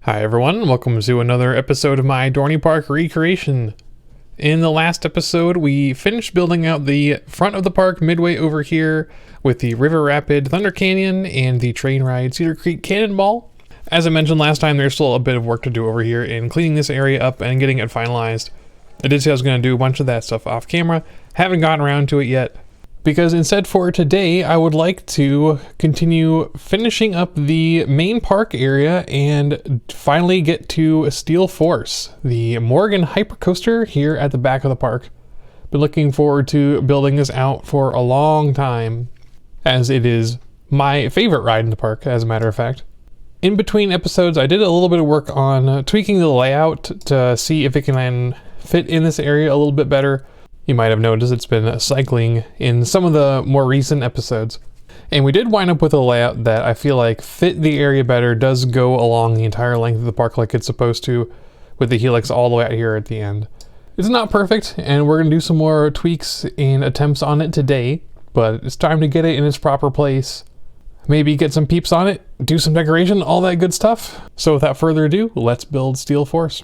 Hi everyone, welcome to another episode of my Dorney Park recreation. In the last episode, we finished building out the front of the park midway over here with the River Rapid Thunder Canyon and the train ride Cedar Creek Cannonball. As I mentioned last time, there's still a bit of work to do over here in cleaning this area up and getting it finalized. I did say I was going to do a bunch of that stuff off camera, haven't gotten around to it yet. Because instead for today, I would like to continue finishing up the main park area and finally get to Steel Force, the Morgan Hypercoaster here at the back of the park. Been looking forward to building this out for a long time, as it is my favorite ride in the park, as a matter of fact. In between episodes, I did a little bit of work on tweaking the layout to see if it can fit in this area a little bit better. You might have noticed it's been cycling in some of the more recent episodes. And we did wind up with a layout that I feel like fit the area better, does go along the entire length of the park like it's supposed to, with the helix all the way out here at the end. It's not perfect, and we're going to do some more tweaks and attempts on it today, but it's time to get it in its proper place. Maybe get some peeps on it, do some decoration, all that good stuff. So without further ado, let's build Steel Force.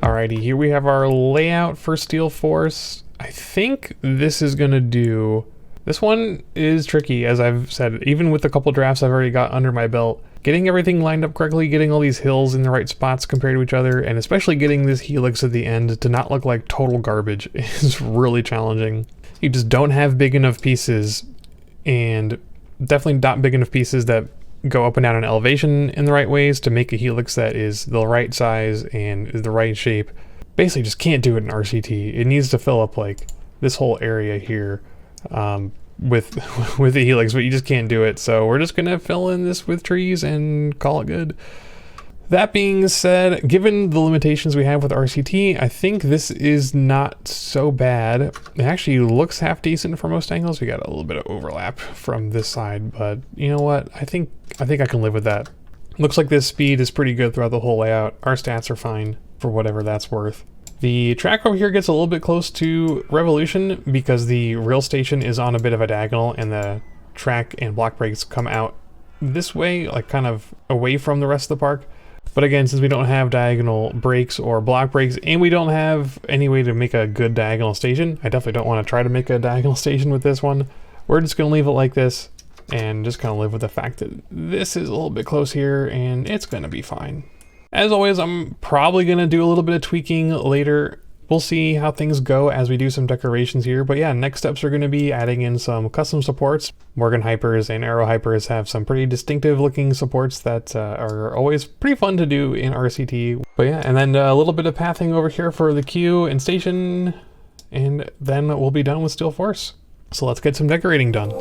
Alrighty, here we have our layout for Steel Force. I think this is gonna do... This one is tricky, as I've said, even with a couple drafts I've already got under my belt. Getting everything lined up correctly, getting all these hills in the right spots compared to each other, and especially getting this helix at the end to not look like total garbage is really challenging. You just don't have big enough pieces, and definitely not big enough pieces that go up and down an elevation in the right ways to make a helix that is the right size and is the right shape. Basically just can't do it in RCT. It needs to fill up like this whole area here. with with the helix, but you just can't do it. So we're just gonna fill in this with trees and call it good. That being said, given the limitations we have with RCT, I think this is not so bad. It actually looks half decent for most angles. We got a little bit of overlap from this side, but you know what? I think I can live with that. Looks like this speed is pretty good throughout the whole layout. Our stats are fine for whatever that's worth. The track over here gets a little bit close to Revolution because the rail station is on a bit of a diagonal and the track and block breaks come out this way, like kind of away from the rest of the park. But again, since we don't have diagonal breaks or block breaks, and we don't have any way to make a good diagonal station, I definitely don't want to try to make a diagonal station with this one. We're just going to leave it like this and just kind of live with the fact that this is a little bit close here and it's going to be fine. As always, I'm probably going to do a little bit of tweaking later. We'll see how things go as we do some decorations here. But yeah, next steps are going to be adding in some custom supports. Morgan Hypers and Arrow Hypers have some pretty distinctive looking supports that are always pretty fun to do in RCT. But yeah, and then a little bit of pathing over here for the queue and station. And then we'll be done with Steel Force. So let's get some decorating done.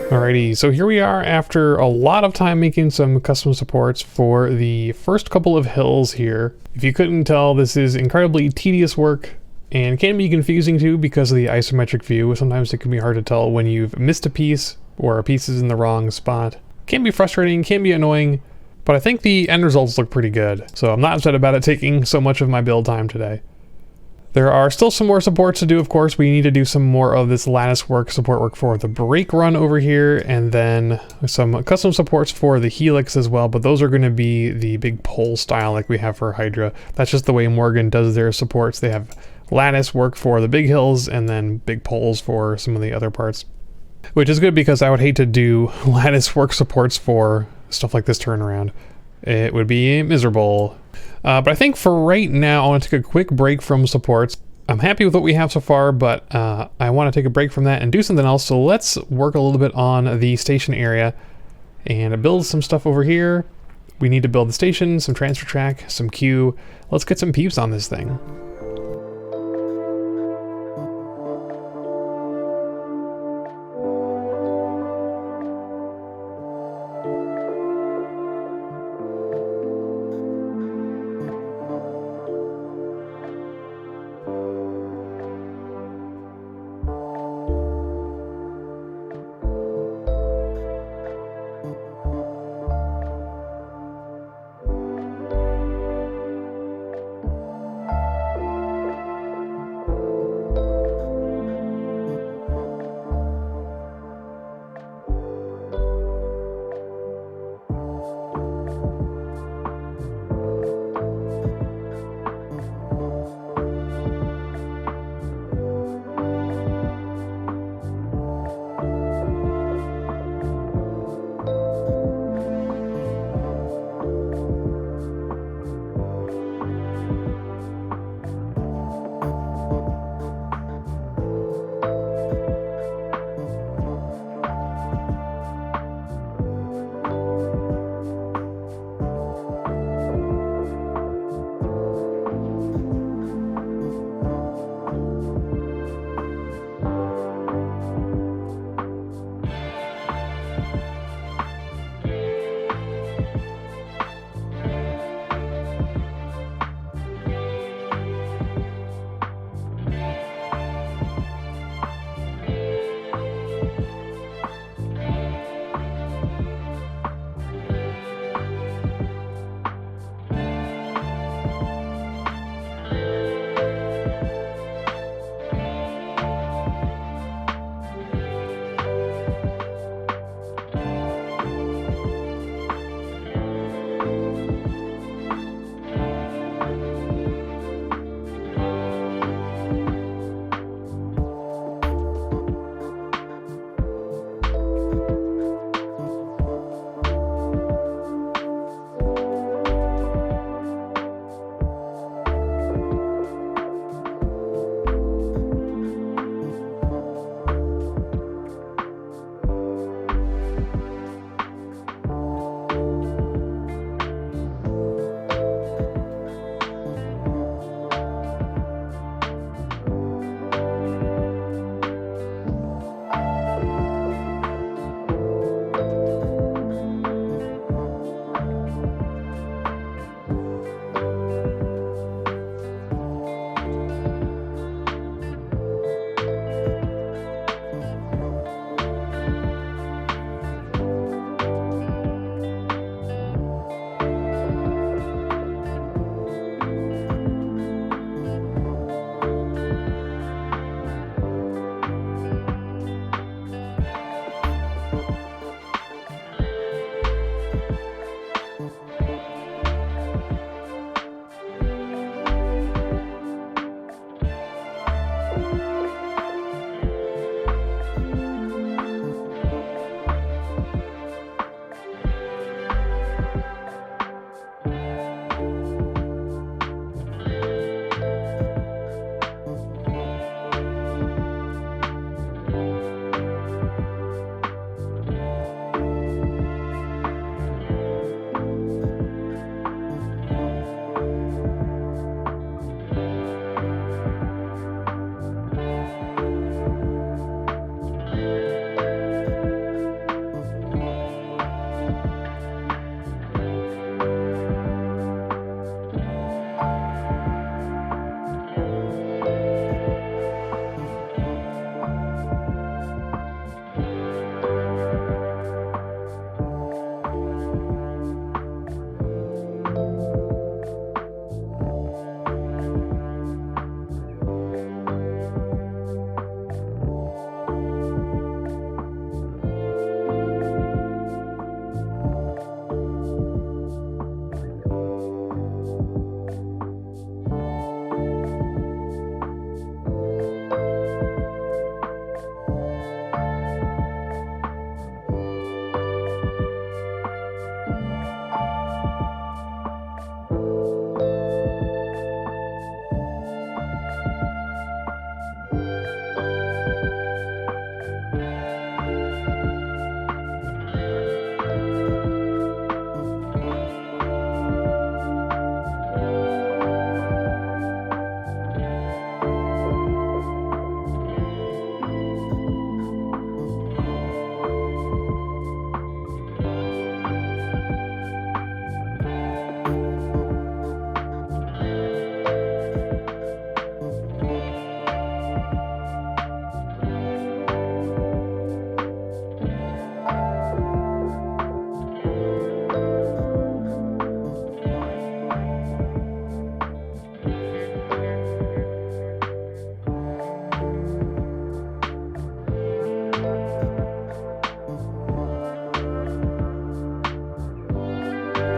Alrighty, so here we are after a lot of time making some custom supports for the first couple of hills here. If you couldn't tell, this is incredibly tedious work and can be confusing too because of the isometric view. Sometimes it can be hard to tell when you've missed a piece or a piece is in the wrong spot. Can be frustrating, can be annoying, but I think the end results look pretty good. So I'm not upset about it taking so much of my build time today. There are still some more supports to do, of course. We need to do some more of this lattice work, support work for the brake run over here, and then some custom supports for the helix as well, but those are going to be the big pole style like we have for Hydra. That's just the way Morgan does their supports. They have lattice work for the big hills and then big poles for some of the other parts. Which is good because I would hate to do lattice work supports for stuff like this turnaround. It would be miserable. But I think for right now, I want to take a quick break from supports. I'm happy with what we have so far, but I want to take a break from that and do something else. So let's work a little bit on the station area and build some stuff over here. We need to build the station, some transfer track, some queue. Let's get some peeps on this thing.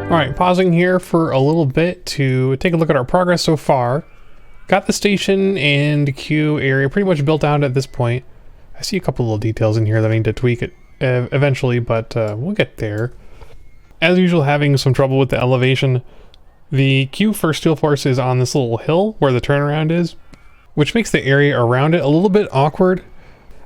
Alright, pausing here for a little bit to take a look at our progress so far. Got the station and queue area pretty much built out at this point. I see a couple little details in here that I need to tweak it eventually, but we'll get there. As usual, having some trouble with the elevation. The queue for Steel Force is on this little hill where the turnaround is, which makes the area around it a little bit awkward.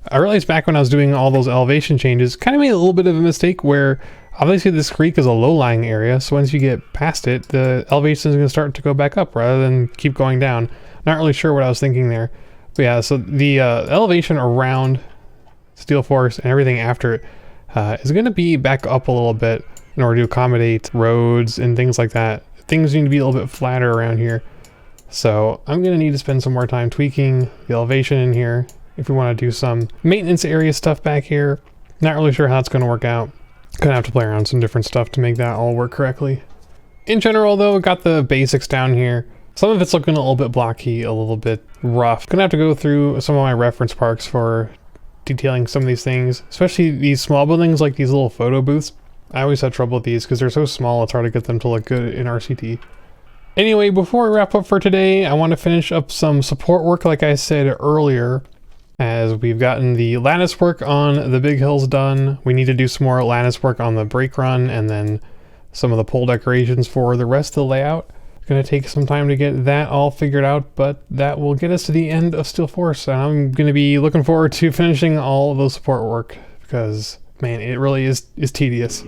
I realized back when I was doing all those elevation changes, kind of made a little bit of a mistake where obviously this creek is a low-lying area, so once you get past it, the elevation is going to start to go back up rather than keep going down. Not really sure what I was thinking there. But yeah, so the elevation around Steel Force and everything after it is going to be back up a little bit in order to accommodate roads and things like that. Things need to be a little bit flatter around here. So I'm going to need to spend some more time tweaking the elevation in here if we want to do some maintenance area stuff back here. Not really sure how it's going to work out. Gonna have to play around some different stuff to make that all work correctly. In general though, got the basics down here. Some of it's looking a little bit blocky, a little bit rough. Gonna have to go through some of my reference parks for detailing some of these things, especially these small buildings like these little photo booths. I always had trouble with these because they're so small, it's hard to get them to look good in RCT. Anyway, before we wrap up for today, I want to finish up some support work like I said earlier. As we've gotten the lattice work on the big hills done, we need to do some more lattice work on the brake run and then some of the pole decorations for the rest of the layout. It's going to take some time to get that all figured out, but that will get us to the end of Steel Force. And I'm going to be looking forward to finishing all of those support work because, man, it really is tedious.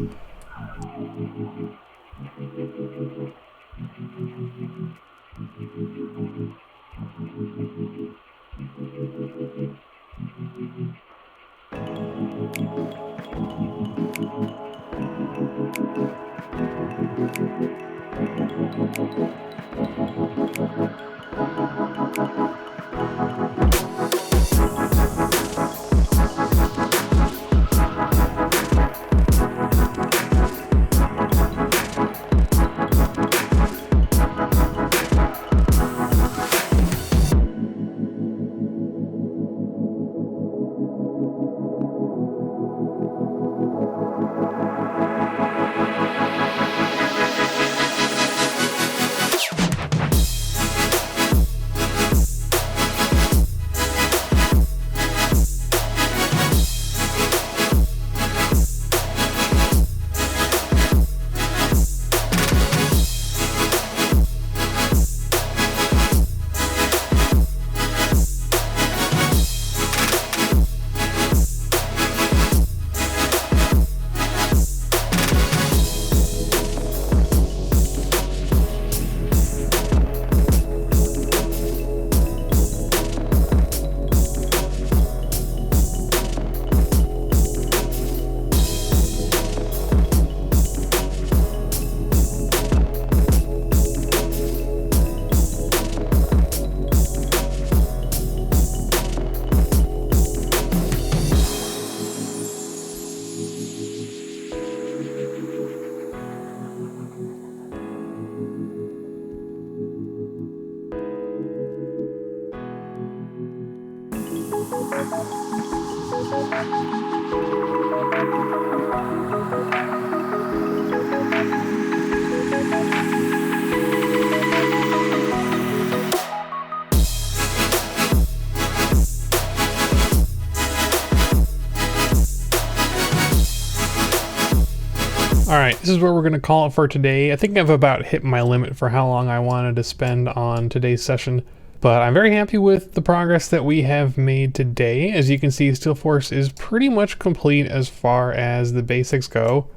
Alright, this is where we're going to call it for today. I think I've about hit my limit for how long I wanted to spend on today's session, but I'm very happy with the progress that we have made today. As you can see, Steel Force is pretty much complete as far as the basics go.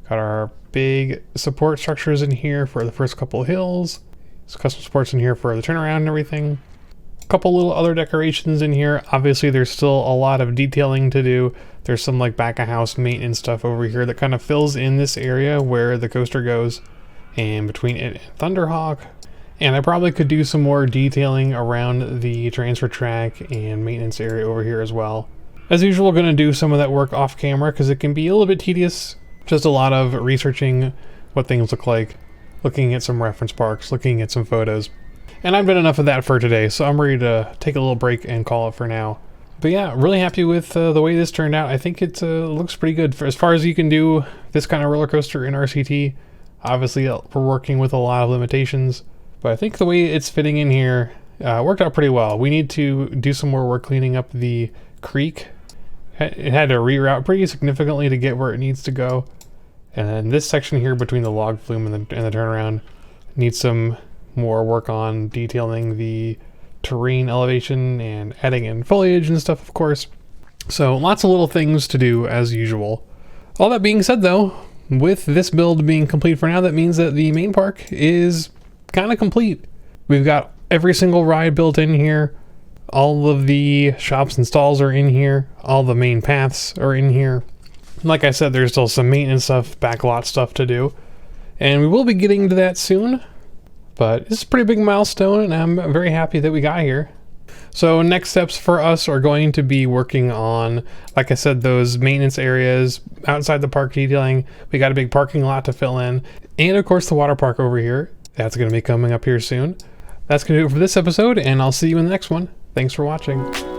Got our big support structures in here for the first couple of hills. There's custom supports in here for the turnaround and everything. A couple little other decorations in here. Obviously there's still a lot of detailing to do. There's some like back of house maintenance stuff over here that kind of fills in this area where the coaster goes and between it and Thunderhawk. And I probably could do some more detailing around the transfer track and maintenance area over here as well. As usual, going to do some of that work off camera because it can be a little bit tedious. Just a lot of researching what things look like, looking at some reference parks, looking at some photos. And I've done enough of that for today, so I'm ready to take a little break and call it for now. But yeah, really happy with the way this turned out. I think it looks pretty good. For as far as you can do this kind of roller coaster in RCT, Obviously, we're working with a lot of limitations, but I think the way it's fitting in here worked out pretty well. We need to do some more work cleaning up the creek. It had to reroute pretty significantly to get where it needs to go. And then this section here between the log flume and the turnaround needs some more work on detailing the terrain elevation and adding in foliage and stuff, of course. So lots of little things to do as usual. All that being said though, with this build being complete for now, that means that the main park is kind of complete. We've got every single ride built in here. All of the shops and stalls are in here. All the main paths are in here. Like I said, there's still some maintenance stuff, backlot stuff to do. And we will be getting to that soon. But it's a pretty big milestone, and I'm very happy that we got here. So next steps for us are going to be working on, like I said, those maintenance areas outside the park detailing. We got a big parking lot to fill in. And of course the water park over here. That's going to be coming up here soon. That's going to do it for this episode, and I'll see you in the next one. Thanks for watching.